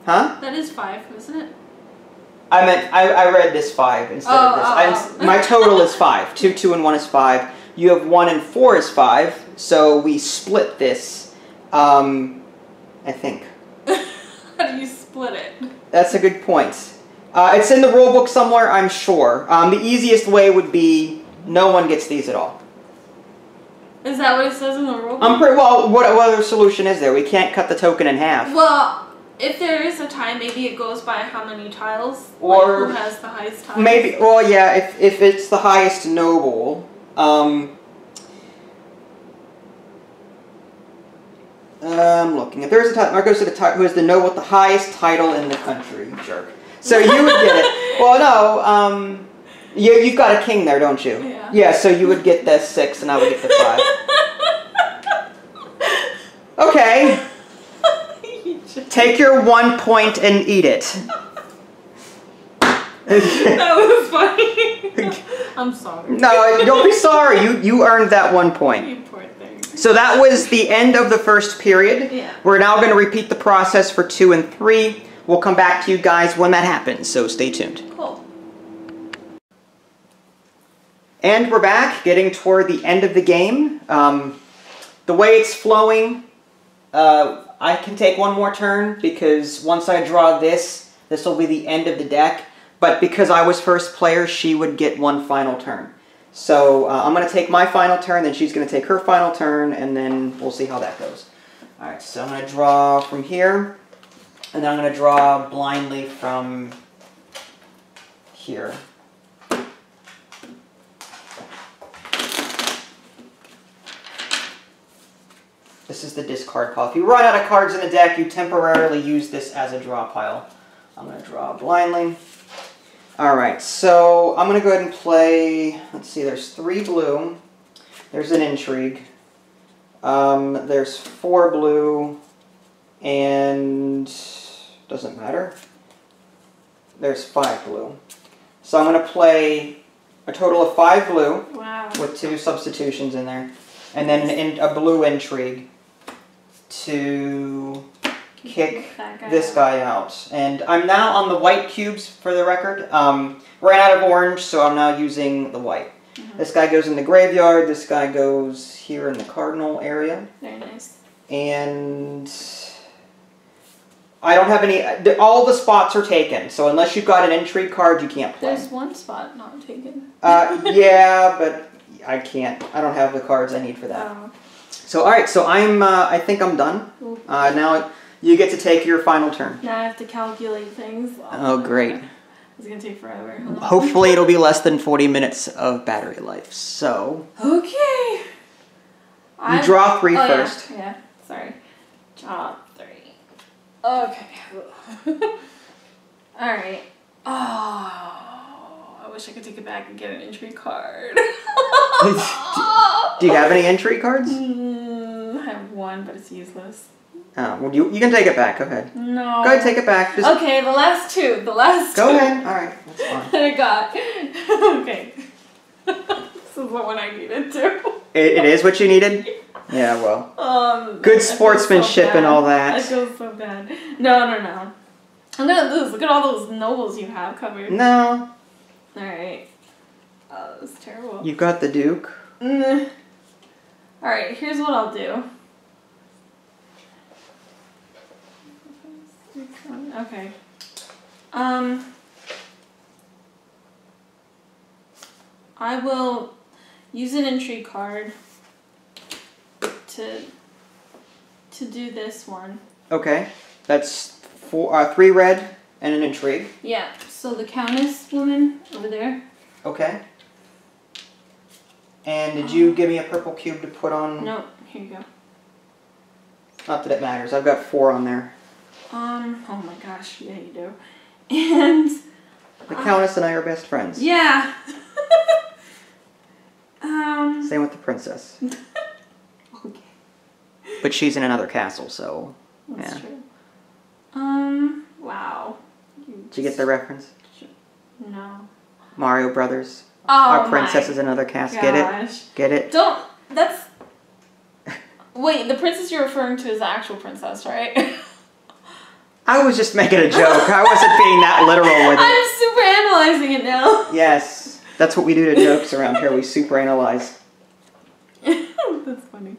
[SPEAKER 1] Huh?
[SPEAKER 2] That is 5, isn't it?
[SPEAKER 1] I meant, I read this 5 instead of this. My total is 5. 2, 2, and 1 is 5. You have 1 and 4 is 5. So we split this, I think.
[SPEAKER 2] How do you split it?
[SPEAKER 1] That's a good point. It's in the rule book somewhere, I'm sure. The easiest way would be no one gets these at all.
[SPEAKER 2] Is that what it says in the rule book?
[SPEAKER 1] Well, what other solution is there? We can't cut the token in half.
[SPEAKER 2] Well, if there is a tie, maybe it goes by how many tiles,
[SPEAKER 1] or
[SPEAKER 2] like who has the highest tiles.
[SPEAKER 1] Maybe, well, yeah, if it's the highest noble, I'm looking. If there's a title, it goes to the who has the noble with the highest title in the country, jerk. So you would get it. Well, no, you've got a king there, don't you?
[SPEAKER 2] Yeah.
[SPEAKER 1] Yeah, so you would get the 6 and I would get the 5. Okay. Take your 1 point and eat it.
[SPEAKER 2] That was funny. I'm sorry.
[SPEAKER 1] No, don't be sorry. You earned that 1 point.
[SPEAKER 2] You poor thing.
[SPEAKER 1] So that was the end of the first period.
[SPEAKER 2] Yeah.
[SPEAKER 1] We're now going to repeat the process for 2 and 3. We'll come back to you guys when that happens, so stay tuned.
[SPEAKER 2] Cool.
[SPEAKER 1] And we're back, getting toward the end of the game. The way it's flowing, I can take 1 more turn, because once I draw this will be the end of the deck. But because I was first player, she would get 1 final turn. So I'm going to take my final turn, then she's going to take her final turn, and then we'll see how that goes. Alright, so I'm going to draw from here, and then I'm going to draw blindly from here. This is the discard pile. If you run out of cards in the deck, you temporarily use this as a draw pile. I'm going to draw blindly. Alright, so I'm going to go ahead and play, let's see, there's 3 blue. There's an intrigue. There's 4 blue, and doesn't matter. There's 5 blue. So I'm going to play a total of 5 blue.
[SPEAKER 2] Wow.
[SPEAKER 1] With 2 substitutions in there. And then a blue intrigue to kick this guy out. And I'm now on the white cubes, for the record. Ran out of orange, so I'm now using the white. This guy goes in the graveyard. This guy goes here in the cardinal area.
[SPEAKER 2] Very nice.
[SPEAKER 1] And I don't have any. All the spots are taken. So unless you've got an intrigue card, you can't play.
[SPEAKER 2] There's one spot not taken.
[SPEAKER 1] Yeah, but I can't. I don't have the cards I need for that.
[SPEAKER 2] Oh.
[SPEAKER 1] So all right. So I'm. I think I'm done. Now you get to take your final turn.
[SPEAKER 2] Now I have to calculate things.
[SPEAKER 1] Oh, great.
[SPEAKER 2] It's gonna take forever.
[SPEAKER 1] Hopefully it'll be less than 40 minutes of battery life. So.
[SPEAKER 2] Okay.
[SPEAKER 1] You draw 3 first.
[SPEAKER 2] Yeah. Sorry. Draw 3. Okay. All right. Oh, I wish I could take it back and get an entry card.
[SPEAKER 1] Do you have any entry cards?
[SPEAKER 2] I have one, but it's useless.
[SPEAKER 1] Oh, well, you can take it back. Go ahead.
[SPEAKER 2] No.
[SPEAKER 1] Go ahead, take it back. Just...
[SPEAKER 2] Okay, the last two.
[SPEAKER 1] Go ahead. All right, that's fine.
[SPEAKER 2] I got. Okay. This is the one I needed too.
[SPEAKER 1] It is what you needed? Yeah, well. Good sportsmanship and all that.
[SPEAKER 2] I feel so bad. No. I'm gonna lose. Look at all those nobles you have covered.
[SPEAKER 1] No.
[SPEAKER 2] Alright. Oh, that was terrible.
[SPEAKER 1] You've got the Duke.
[SPEAKER 2] Alright, here's what I'll do. Okay. I will use an intrigue card to do this one.
[SPEAKER 1] Okay. That's 3 red and an intrigue.
[SPEAKER 2] Yeah. So the Countess woman over there.
[SPEAKER 1] Okay. And did you give me a purple cube to put on?
[SPEAKER 2] No. Here you go.
[SPEAKER 1] Not that it matters. I've got 4 on there.
[SPEAKER 2] Oh my gosh. Yeah, you do. And
[SPEAKER 1] the Countess and I are best friends.
[SPEAKER 2] Yeah.
[SPEAKER 1] Same with the princess.
[SPEAKER 2] Okay.
[SPEAKER 1] But she's in another castle, so
[SPEAKER 2] That's
[SPEAKER 1] yeah.
[SPEAKER 2] True. Wow.
[SPEAKER 1] Did you get the reference?
[SPEAKER 2] No.
[SPEAKER 1] Mario Brothers.
[SPEAKER 2] Oh,
[SPEAKER 1] Our princess is in another castle. Get it? Get it?
[SPEAKER 2] Don't. That's. Wait, the princess you're referring to is the actual princess, right?
[SPEAKER 1] I was just making a joke. I wasn't being that literal with it.
[SPEAKER 2] I'm super analyzing it now.
[SPEAKER 1] Yes. That's what we do to jokes around here. We super analyze.
[SPEAKER 2] That's funny.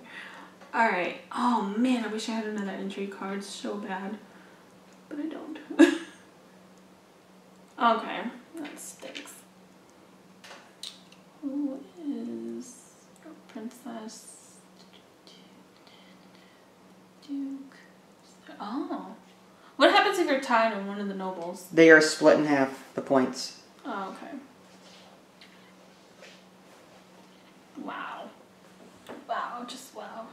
[SPEAKER 2] Alright. Oh man, I wish I had another entry card so bad. But I don't. Okay. That stinks. Who is a princess? Duke. Oh. What happens if you're tied on one of the nobles?
[SPEAKER 1] They are split in half, the points.
[SPEAKER 2] Oh, okay. Wow. Wow, just wow.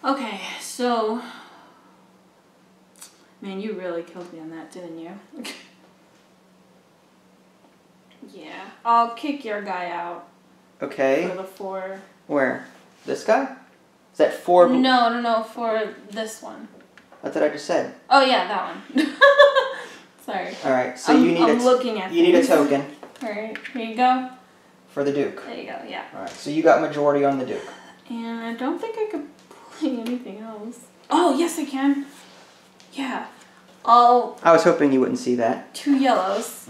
[SPEAKER 2] Okay, so... Man, you really killed me on that, didn't you? Yeah. I'll kick your guy out.
[SPEAKER 1] Okay.
[SPEAKER 2] For the 4.
[SPEAKER 1] Where? This guy? Is that 4?
[SPEAKER 2] No, for this one.
[SPEAKER 1] That's what I just said.
[SPEAKER 2] Oh yeah, that one. Sorry.
[SPEAKER 1] Alright, so you need a token.
[SPEAKER 2] Alright, here you go.
[SPEAKER 1] For the Duke.
[SPEAKER 2] There you go, yeah.
[SPEAKER 1] Alright, so you got majority on the Duke.
[SPEAKER 2] And I don't think I could play anything else. Oh, yes I can. Yeah.
[SPEAKER 1] I was hoping you wouldn't see that.
[SPEAKER 2] 2 yellows.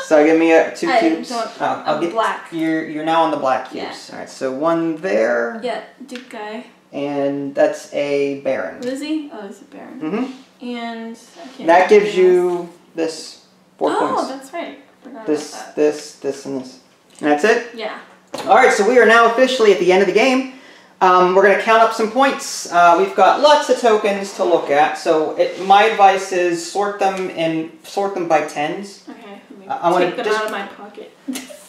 [SPEAKER 1] So give me 2 cubes.
[SPEAKER 2] I'll get black.
[SPEAKER 1] You're now on the black cubes.
[SPEAKER 2] Yeah.
[SPEAKER 1] Alright, so 1 there.
[SPEAKER 2] Yeah, Duke guy.
[SPEAKER 1] And that's a Baron.
[SPEAKER 2] What is he? Oh, it's a Baron. And I can't
[SPEAKER 1] that gives you this 4 points.
[SPEAKER 2] Oh, that's right. Forgot
[SPEAKER 1] this,
[SPEAKER 2] about that.
[SPEAKER 1] this, and this. And that's it?
[SPEAKER 2] Yeah.
[SPEAKER 1] Alright, so we are now officially at the end of the game. We're going to count up some points. We've got lots of tokens to look at, so my advice is sort them by tens.
[SPEAKER 2] Okay, let me take them out of my pocket.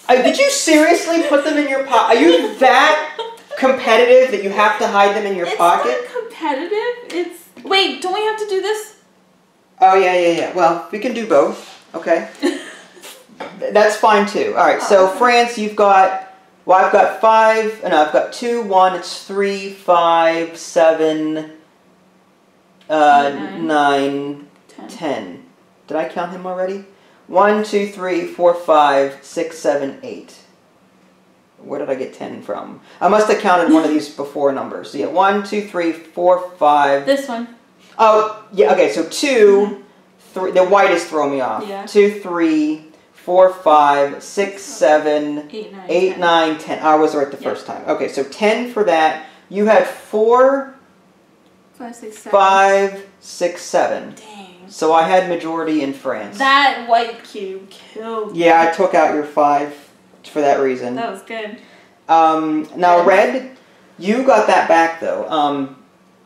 [SPEAKER 1] Did you seriously put them in your pocket? Are you that competitive that you have to hide them in your pocket?
[SPEAKER 2] It's not competitive. It's... Wait, don't we have to do this?
[SPEAKER 1] Oh, yeah. Well, we can do both. Okay. That's fine, too. Alright, so
[SPEAKER 2] okay.
[SPEAKER 1] France, you've got... Well, I've got 5, no, I've got 2, 1, it's 3, 5, 7, 9, 10. Did I count him already? 1, 2, 3, 4, 5, 6, 7, 8. Where did I get 10 from? I must have counted one of these before numbers. So yeah, 1, 2, 3, 4, 5.
[SPEAKER 2] This one.
[SPEAKER 1] Oh, yeah, okay, so 2, 3, the white is throwing me off.
[SPEAKER 2] Yeah.
[SPEAKER 1] 2, 3, 4, 5, 6, 7,
[SPEAKER 2] 8,
[SPEAKER 1] 9, 10. I was right the first time. Okay, so 10 for that. You had 4,
[SPEAKER 2] 5, 6, 7.
[SPEAKER 1] 5, 6, 7.
[SPEAKER 2] Dang.
[SPEAKER 1] So I had majority in France.
[SPEAKER 2] That white cube killed me.
[SPEAKER 1] Yeah, I took out your 5 for that reason.
[SPEAKER 2] That was good.
[SPEAKER 1] Now red, you got that back though.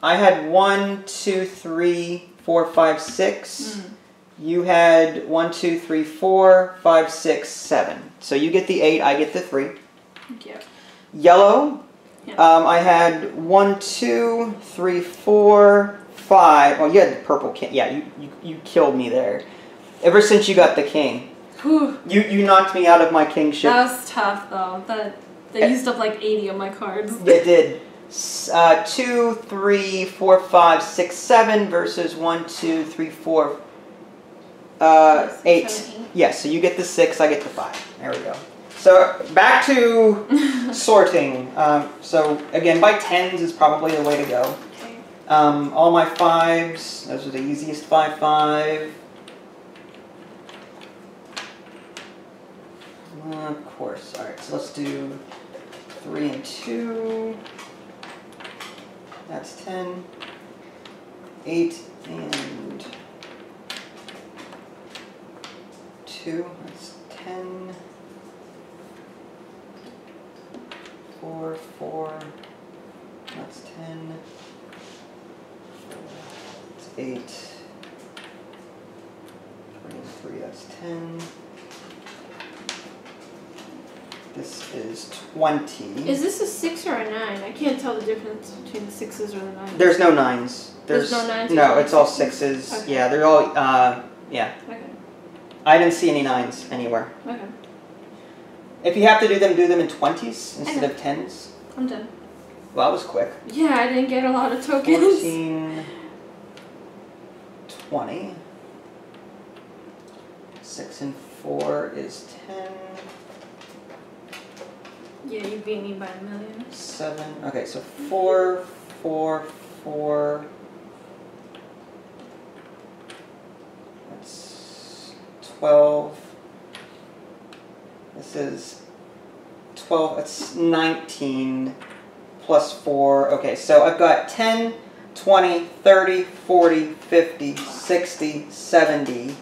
[SPEAKER 1] I had 1, 2, 3, 4, 5, 6. You had 1, 2, 3, 4, 5, 6, 7. So you get the 8, I get the 3.
[SPEAKER 2] Thank you.
[SPEAKER 1] Yellow,
[SPEAKER 2] Yeah.
[SPEAKER 1] I had 1, 2, 3, 4, 5. Oh, you had the purple king. Yeah, you killed me there. Ever since you got the king.
[SPEAKER 2] Whew.
[SPEAKER 1] You knocked me out of my kingship.
[SPEAKER 2] That was tough though. They used up like 80 of my cards.
[SPEAKER 1] It did. 2, 3, 4, 5, 6, 7 versus 1, 2, 3, 4, 8.
[SPEAKER 2] 7, 8.
[SPEAKER 1] Yeah, so you get the 6, I get the 5. There we go. So back to sorting. So again, by 10s is probably the way to go.
[SPEAKER 2] Okay.
[SPEAKER 1] All my 5s, those are the easiest 5, 5. Of course. Alright, so let's do 3 and 2. That's 10. 8 and 2. That's 10. 4, 4. That's 10. That's 8. 3 and 3. That's 10. This is 20.
[SPEAKER 2] Is this a 6 or a 9? I can't tell the difference between the 6s or the 9s.
[SPEAKER 1] There's no 9s.
[SPEAKER 2] There's no 9s?
[SPEAKER 1] No, it's all 6s.
[SPEAKER 2] Okay.
[SPEAKER 1] Yeah, they're all, yeah.
[SPEAKER 2] Okay.
[SPEAKER 1] I didn't see any 9s anywhere.
[SPEAKER 2] Okay.
[SPEAKER 1] If you have to do them in 20s instead of 10s.
[SPEAKER 2] I'm done.
[SPEAKER 1] Well, that was quick.
[SPEAKER 2] Yeah, I didn't get a lot of tokens.
[SPEAKER 1] 14, 20. 6 and 4 is 10.
[SPEAKER 2] Yeah, you beat me by a million.
[SPEAKER 1] 7. Okay, so 4, 4, 4. That's 12. This is 12. That's 19 plus 4. Okay, so I've got 10, 20, 30, 40, 50, 60, 70.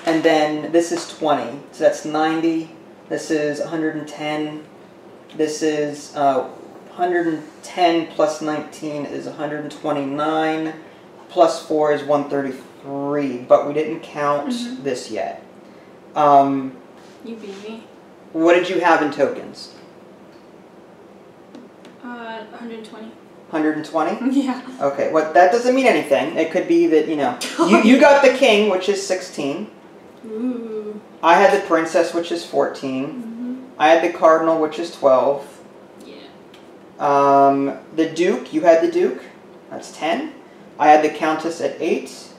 [SPEAKER 1] And then this is 20. So that's 90. This is 110. This is 110 plus 19 is 129. Plus 4 is 133. But we didn't count this yet.
[SPEAKER 2] You beat me.
[SPEAKER 1] What did you have in tokens?
[SPEAKER 2] 120.
[SPEAKER 1] 120?
[SPEAKER 2] Yeah.
[SPEAKER 1] Okay, well, that doesn't mean anything. It could be that, you know, you got the king, which is 16.
[SPEAKER 2] Ooh.
[SPEAKER 1] I had the princess, which is 14. I had the cardinal, which is 12.
[SPEAKER 2] Yeah.
[SPEAKER 1] The duke, you had the duke. That's 10. I had the countess at 8.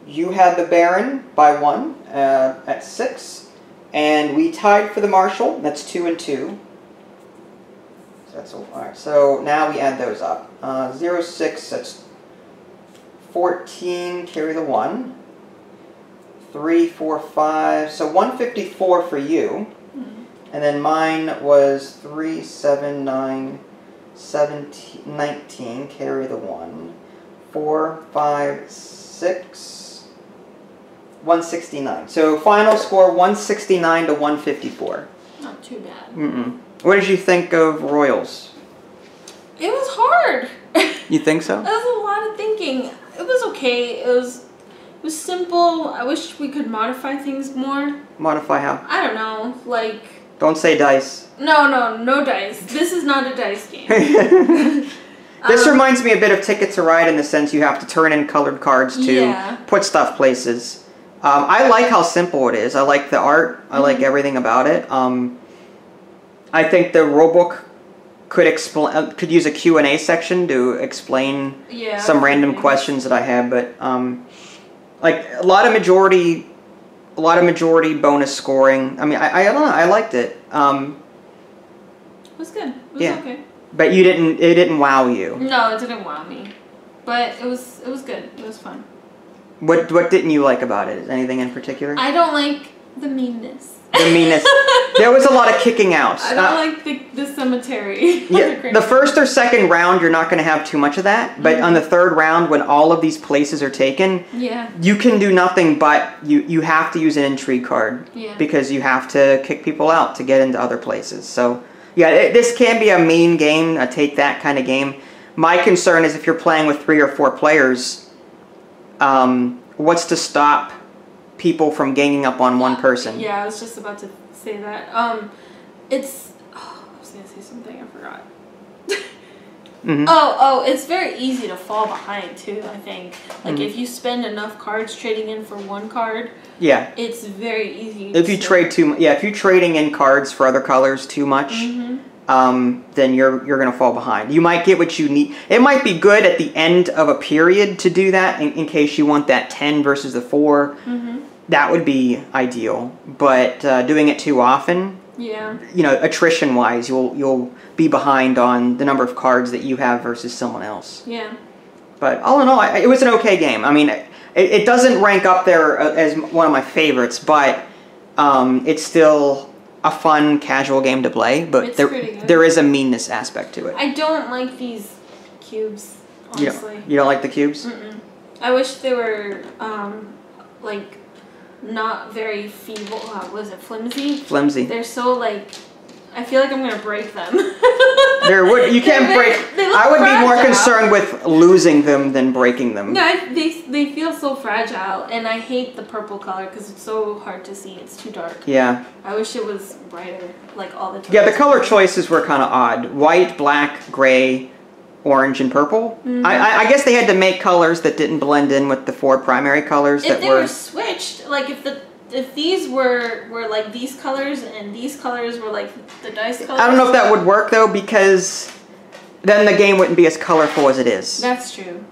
[SPEAKER 1] You had the baron by 1 at 6. And we tied for the marshal. That's 2 and 2. So that's all right. So now we add those up. 0, 6, that's 14, carry the 1. 3, 4, 5. So 154 for you. And then mine was 3, 7, 9, 17, 19, carry the 1. 4, 5, 6, 169. So final score 169 to 154.
[SPEAKER 2] Not too bad.
[SPEAKER 1] What did you think of Royals?
[SPEAKER 2] It was hard.
[SPEAKER 1] You think so?
[SPEAKER 2] It was a lot of thinking. It was okay. It was simple. I wish we could modify things more.
[SPEAKER 1] Modify how?
[SPEAKER 2] I don't know. Like...
[SPEAKER 1] Don't say dice.
[SPEAKER 2] No dice. This is not a dice game.
[SPEAKER 1] This reminds me a bit of Ticket to Ride in the sense you have to turn in colored cards to put stuff places. I like how simple it is. I like the art. I like everything about it. I think the rulebook could use a Q&A section to explain some random questions that I have, but like a lot of majority bonus scoring. I mean, I don't know. I liked it.
[SPEAKER 2] It was good. It was okay.
[SPEAKER 1] But it didn't wow you.
[SPEAKER 2] No, it didn't wow me. But it was good. It was fun.
[SPEAKER 1] What didn't you like about it? Is anything in particular?
[SPEAKER 2] I don't like The meanness.
[SPEAKER 1] The meanness. There was a lot of kicking out.
[SPEAKER 2] I don't like the cemetery.
[SPEAKER 1] Yeah, the first or second round, you're not going to have too much of that. But on the third round, when all of these places are taken, you can do nothing but you have to use an intrigue card.
[SPEAKER 2] Yeah.
[SPEAKER 1] Because you have to kick people out to get into other places. So, yeah, this can be a mean game, a take that kind of game. My concern is if you're playing with 3 or 4 players, what's to stop people from ganging up on one person?
[SPEAKER 2] Yeah, I was just about to say that. I was gonna say something, I forgot. It's very easy to fall behind too, I think. Like if you spend enough cards trading in for one card, it's very easy.
[SPEAKER 1] If you trade if you're trading in cards for other colors too much, then you're gonna fall behind. You might get what you need. It might be good at the end of a period to do that in case you want that 10 versus the 4. That would be ideal. But doing it too often, attrition wise, you'll be behind on the number of cards that you have versus someone else.
[SPEAKER 2] Yeah.
[SPEAKER 1] But all in all, it was an okay game. I mean, it doesn't rank up there as one of my favorites, but it's still a fun, casual game to play. But there is a meanness aspect to it.
[SPEAKER 2] I don't like these cubes, honestly.
[SPEAKER 1] You don't like the cubes?
[SPEAKER 2] I wish they were, like, not very feeble. Was it flimsy?
[SPEAKER 1] Flimsy.
[SPEAKER 2] They're so, like, I feel like I'm going to break them.
[SPEAKER 1] You can't break. I would be more concerned with losing them than breaking them.
[SPEAKER 2] No, they feel so fragile, and I hate the purple color because it's so hard to see. It's too dark. Yeah. I wish it was brighter, like all the time.
[SPEAKER 1] Yeah, the color choices were kind of odd. White, black, gray, orange, and purple. I guess they had to make colors that didn't blend in with the 4 primary colors.
[SPEAKER 2] If they were switched, like if these were like these colors and these colors were like the dice colors.
[SPEAKER 1] I don't know if that would work though, because then the game wouldn't be as colorful as it is.
[SPEAKER 2] That's true.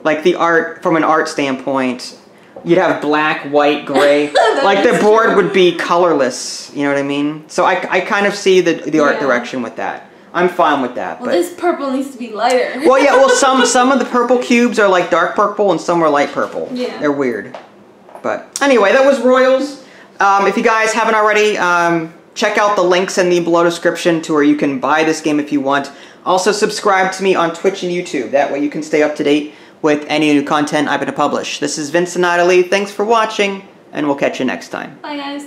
[SPEAKER 1] Like the art, from an art standpoint, you'd have black, white, gray. Like the board would be colorless. You know what I mean? So I kind of see the art direction with that. I'm fine with that.
[SPEAKER 2] Well, this purple needs to be lighter.
[SPEAKER 1] Well, yeah. Well, some of the purple cubes are like dark purple, and some are light purple.
[SPEAKER 2] Yeah.
[SPEAKER 1] They're weird. But anyway, that was Royals. If you guys haven't already, check out the links in the below description to where you can buy this game if you want. Also, subscribe to me on Twitch and YouTube. That way you can stay up to date with any new content I'm going to publish. This is Vince and Natalie. Thanks for watching, and we'll catch you next time.
[SPEAKER 2] Bye, guys.